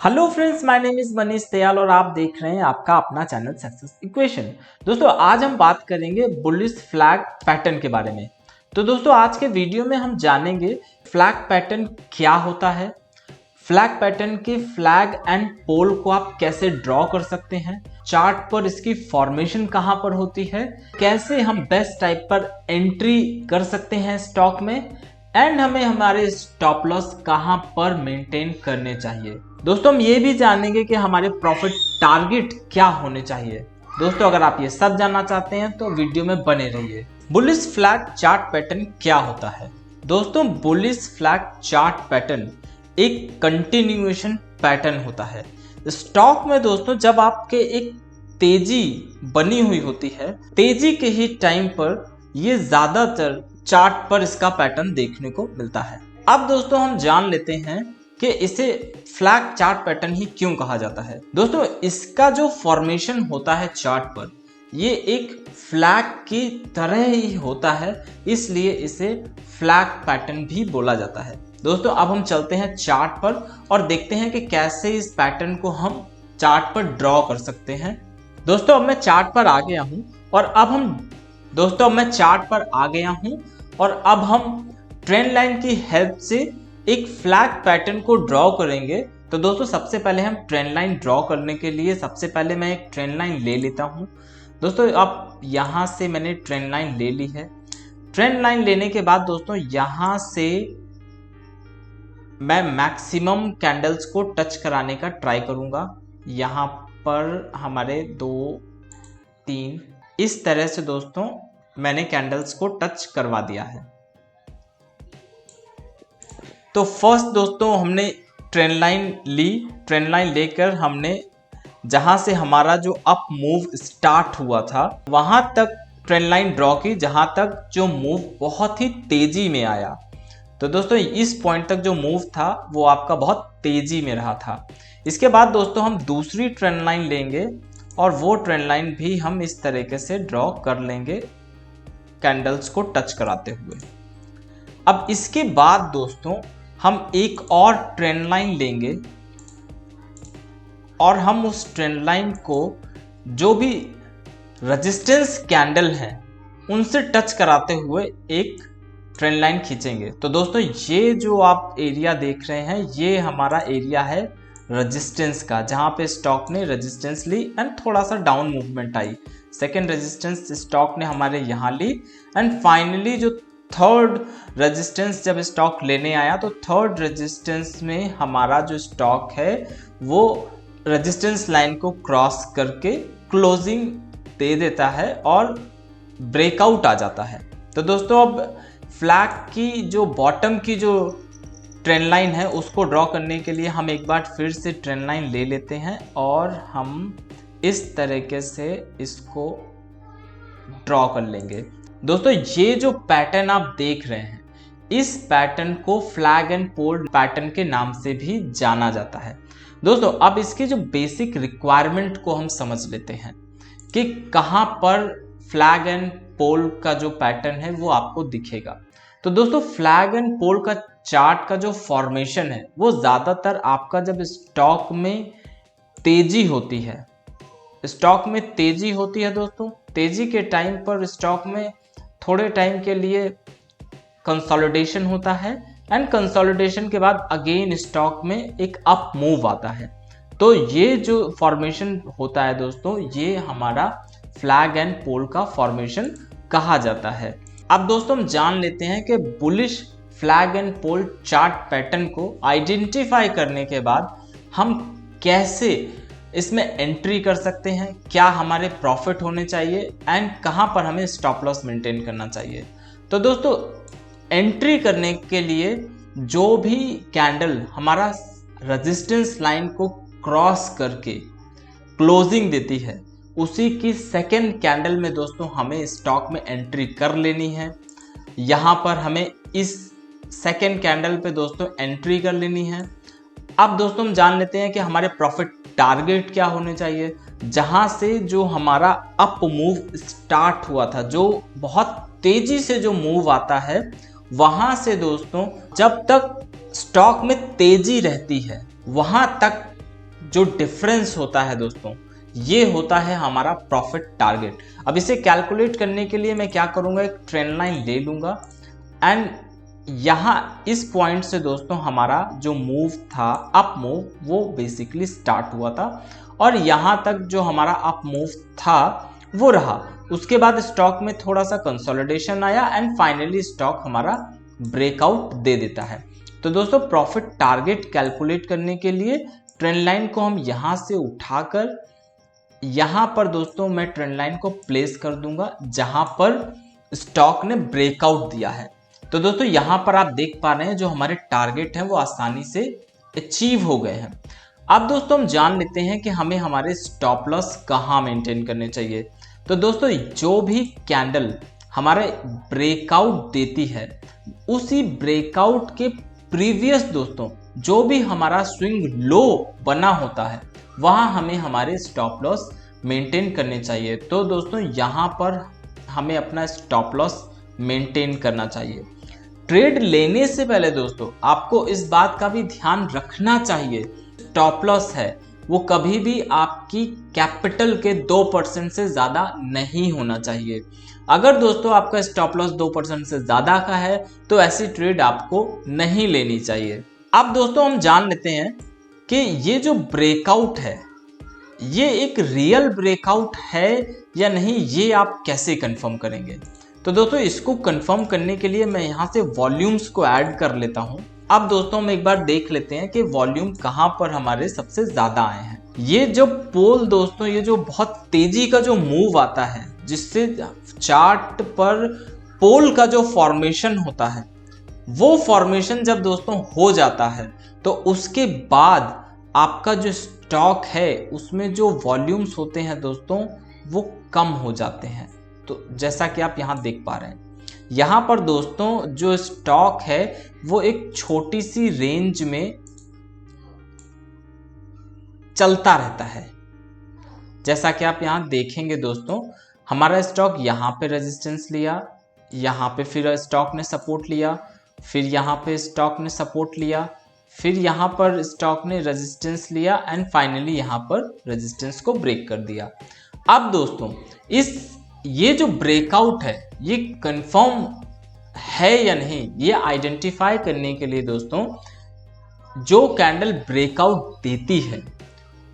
Hello friends, my name is Manish Dayal और आप देख रहे हैं आपका अपना चैनल सक्सेस इक्वेशन। दोस्तों आज हम बात करेंगे बुलिश फ्लैग पैटर्न के बारे में। तो दोस्तों आज के वीडियो में हम जानेंगे फ्लैग पैटर्न क्या होता है, फ्लैग पैटर्न के फ्लैग एंड पोल को आप कैसे ड्रॉ कर सकते हैं, चार्ट पर इसकी फॉर्मेशन कहां पर होती है, कैसे हम बेस्ट टाइप पर एंट्री कर सकते हैं स्टॉक में, एंड हमें हमारे स्टॉप लॉस कहां पर मेंटेन करने चाहिए। दोस्तों हम ये भी जानेंगे कि हमारे प्रॉफिट टारगेट क्या होने चाहिए। दोस्तों अगर आप ये सब जानना चाहते हैं तो वीडियो में बने रहिए। बुलिश फ्लैग चार्ट पैटर्न क्या होता है? दोस्तों बुलिश फ्लैग चार्ट पैटर्न एक कंटिन्यूएशन पैटर्न होता है स्टॉक में। दोस्तों जब आपके एक तेजी बनी हुई होती है, तेजी के ही टाइम पर ये ज्यादातर चार्ट पर इसका पैटर्न देखने को मिलता है। अब दोस्तों हम जान लेते हैं कि इसे फ्लैग चार्ट पैटर्न ही क्यों कहा जाता है। दोस्तों इसका जो फॉर्मेशन होता है चार्ट पर, ये एक फ्लैग की तरह ही होता है, इसलिए इसे फ्लैग पैटर्न भी बोला जाता है। दोस्तों अब हम चलते हैं चार्ट पर और देखते हैं कि कैसे इस पैटर्न को हम चार्ट पर ड्रॉ कर सकते हैं। दोस्तों अब मैं चार्ट पर आ गया हूं और अब हम ट्रेंड लाइन की हेल्प से एक फ्लैग पैटर्न को ड्रॉ करेंगे। तो दोस्तों सबसे पहले हम ट्रेंड लाइन ड्रॉ करने के लिए सबसे पहले मैं एक ट्रेंड लाइन ले लेता हूं। दोस्तों अब यहां से मैंने ट्रेंड लाइन ले ली है। ट्रेंड लाइन लेने के बाद दोस्तों यहां से मैं मैक्सिमम कैंडल्स को टच कराने का ट्राई करूंगा। यहां पर हमारे 2 3 इस तरह से दोस्तों मैंने कैंडल्स को टच करवा दिया है। तो फर्स्ट दोस्तों हमने ट्रेंड लाइन ली। ट्रेंड लाइन लेकर हमने जहां से हमारा जो अप मूव स्टार्ट हुआ था वहां तक ट्रेंड लाइन ड्रॉ की, जहां तक जो मूव बहुत ही तेजी में आया। तो दोस्तों इस पॉइंट तक जो मूव था वो आपका बहुत तेजी में रहा था। इसके बाद दोस्तों हम दूसरी ट्रेंड लाइन लेंगे और वो ट्रेंड लाइन भी हम इस तरीके से ड्रॉ कर लेंगे कैंडल्स को टच कराते हुए। अब इसके बाद दोस्तों हम एक और ट्रेंड लाइन लेंगे और हम उस ट्रेंड लाइन को जो भी रेजिस्टेंस कैंडल हैं उनसे टच कराते हुए एक ट्रेंड लाइन खींचेंगे। तो दोस्तों ये जो आप एरिया देख रहे हैं ये हमारा एरिया है रेजिस्टेंस का, जहां पे स्टॉक ने रेजिस्टेंस ली एंड थोड़ा सा डाउन मूवमेंट आई। सेकेंड रेजिस्टेंस स्टॉक ने हमारे यहाँ ली एंड फाइनली जो थर्ड रेजिस्टेंस जब स्टॉक लेने आया तो थर्ड रेजिस्टेंस में हमारा जो स्टॉक है वो रेजिस्टेंस लाइन को क्रॉस करके क्लोजिंग दे देता है और ब्रेकआउट आ जाता है। तो दोस्तों अब फ्लैग की जो बॉटम की जो ट्रेंड लाइन है उसको ड्रॉ करने के लिए हम एक बार फिर से ट्रेंड लाइन ले लेते हैं और हम इस तरीके से इसको ड्रॉ कर लेंगे। दोस्तों ये जो पैटर्न आप देख रहे हैं इस पैटर्न को फ्लैग एंड पोल पैटर्न के नाम से भी जाना जाता है। दोस्तों अब इसके जो बेसिक रिक्वायरमेंट को हम समझ लेते हैं कि कहां पर फ्लैग एंड पोल का जो पैटर्न है वो आपको दिखेगा। तो दोस्तों फ्लैग एंड पोल का चार्ट का जो फॉर्मेशन है वो ज्यादातर आपका जब स्टॉक में तेजी होती है, दोस्तों तेजी के टाइम पर स्टॉक में थोड़े टाइम के लिए कंसोलिडेशन होता है एंड कंसोलिडेशन के बाद अगेन स्टॉक में एक अप मूव आता है। तो ये जो फॉर्मेशन होता है दोस्तों ये हमारा फ्लैग एंड पोल का फॉर्मेशन कहा जाता है। अब दोस्तों हम जान लेते हैं कि bullish flag and pole chart pattern को आइडेंटिफाई करने के बाद हम कैसे इसमें एंट्री कर सकते हैं, क्या हमारे प्रॉफिट होने चाहिए एंड कहां पर हमें स्टॉप लॉस मेंटेन करना चाहिए। तो दोस्तों एंट्री करने के लिए जो भी कैंडल हमारा रेजिस्टेंस लाइन को क्रॉस करके क्लोजिंग देती है उसी की सेकेंड कैंडल में दोस्तों हमें स्टॉक में एंट्री कर लेनी है। यहां पर हमें इस सेकेंड कैंडल पे दोस्तों एंट्री कर लेनी है। अब दोस्तों हम जान लेते हैं कि हमारे प्रॉफिट टारगेट क्या होने चाहिए। जहां से जो हमारा अप मूव स्टार्ट हुआ था, जो बहुत तेजी से जो मूव आता है, वहां से दोस्तों जब तक स्टॉक में तेजी रहती है वहां तक जो डिफरेंस होता है दोस्तों, ये होता है हमारा प्रॉफिट टारगेट। अब इसे कैलकुलेट करने के लिए मैं क्या करूंगा, एक ट्रेंड लाइन ले लूंगा एंड यहाँ इस पॉइंट से दोस्तों हमारा जो मूव था, अप मूव, वो बेसिकली स्टार्ट हुआ था और यहाँ तक जो हमारा अप मूव था वो रहा। उसके बाद स्टॉक में थोड़ा सा कंसोलिडेशन आया एंड फाइनली स्टॉक हमारा ब्रेकआउट दे देता है। तो दोस्तों प्रॉफिट टारगेट कैलकुलेट करने के लिए ट्रेंड लाइन को हम यहाँ से उठाकर यहाँ पर दोस्तों मैं ट्रेंड लाइन को प्लेस कर दूंगा जहां पर स्टॉक ने ब्रेकआउट दिया है। तो दोस्तों यहाँ पर आप देख पा रहे हैं जो हमारे टारगेट हैं वो आसानी से अचीव हो गए हैं। अब दोस्तों हम जान लेते हैं कि हमें हमारे स्टॉप लॉस कहाँ मेंटेन करने चाहिए। तो दोस्तों जो भी कैंडल हमारे ब्रेकआउट देती है, उसी ब्रेकआउट के प्रीवियस दोस्तों जो भी हमारा स्विंग लो बना होता है, वहां हमें हमारे स्टॉप लॉस मेंटेन करने चाहिए। तो दोस्तों यहाँ पर हमें अपना स्टॉप लॉस मेंटेन करना चाहिए। ट्रेड लेने से पहले दोस्तों आपको इस बात का भी ध्यान रखना चाहिए, स्टॉप लॉस है वो कभी भी आपकी कैपिटल के 2% से ज़्यादा नहीं होना चाहिए। अगर दोस्तों आपका स्टॉप लॉस 2% से ज़्यादा का है तो ऐसी ट्रेड आपको नहीं लेनी चाहिए। अब दोस्तों हम जान लेते हैं कि ये जो ब्रेकआउट है ये एक रियल ब्रेकआउट है या नहीं, ये आप कैसे कंफर्म करेंगे। तो दोस्तों इसको कंफर्म करने के लिए मैं यहाँ से वॉल्यूम्स को ऐड कर लेता हूँ। अब दोस्तों हम एक बार देख लेते हैं कि वॉल्यूम कहाँ पर हमारे सबसे ज्यादा आए हैं। ये जो पोल दोस्तों, ये जो बहुत तेजी का जो मूव आता है जिससे चार्ट पर पोल का जो फॉर्मेशन होता है, वो फॉर्मेशन जब दोस्तों हो जाता है तो उसके बाद आपका जो स्टॉक है उसमें जो वॉल्यूम्स होते हैं दोस्तों वो कम हो जाते हैं। तो जैसा कि आप यहाँ देख पा रहे हैं, यहाँ पर दोस्तों जो स्टॉक है वो एक छोटी सी रेंज में चलता रहता है। जैसा कि आप यहाँ देखेंगे दोस्तों, हमारा स्टॉक यहाँ पे रेजिस्टेंस लिया, यहाँ पे फिर स्टॉक ने सपोर्ट लिया, फिर यहाँ पे स्टॉक ने सपोर्ट लिया, फिर यहाँ पर स्टॉक ने रेजिस्टेंस लिया एंड फाइनली यहाँ पर रेजिस्टेंस को ब्रेक कर दिया। अब दोस्तों ये जो ब्रेकआउट है ये कंफर्म है या नहीं, ये आइडेंटिफाई करने के लिए दोस्तों जो कैंडल ब्रेकआउट देती है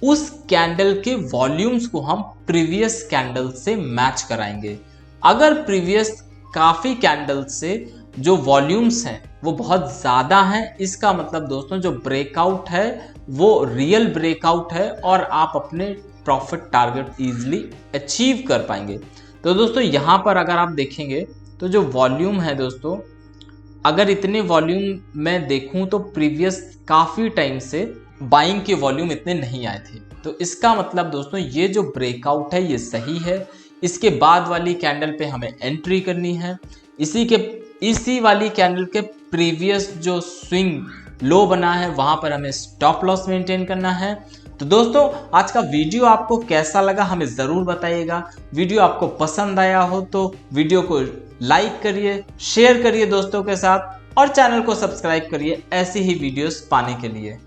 उस कैंडल के वॉल्यूम्स को हम प्रीवियस कैंडल से मैच कराएंगे। अगर प्रीवियस काफी कैंडल से जो वॉल्यूम्स हैं वो बहुत ज़्यादा हैं, इसका मतलब दोस्तों जो ब्रेकआउट है वो रियल ब्रेकआउट है और आप अपने प्रॉफिट टारगेट इजीली अचीव कर पाएंगे। तो दोस्तों यहाँ पर अगर आप देखेंगे तो जो वॉल्यूम है दोस्तों, अगर इतने वॉल्यूम मैं देखूं तो प्रीवियस काफ़ी टाइम से बाइंग के वॉल्यूम इतने नहीं आए थे। तो इसका मतलब दोस्तों ये जो ब्रेकआउट है ये सही है। इसके बाद वाली कैंडल पे हमें एंट्री करनी है। इसी वाली कैंडल के प्रीवियस जो स्विंग लो बना है वहां पर हमें स्टॉप लॉस मेंटेन करना है। तो दोस्तों आज का वीडियो आपको कैसा लगा हमें ज़रूर बताइएगा। वीडियो आपको पसंद आया हो तो वीडियो को लाइक करिए, शेयर करिए दोस्तों के साथ और चैनल को सब्सक्राइब करिए ऐसी ही वीडियोस पाने के लिए।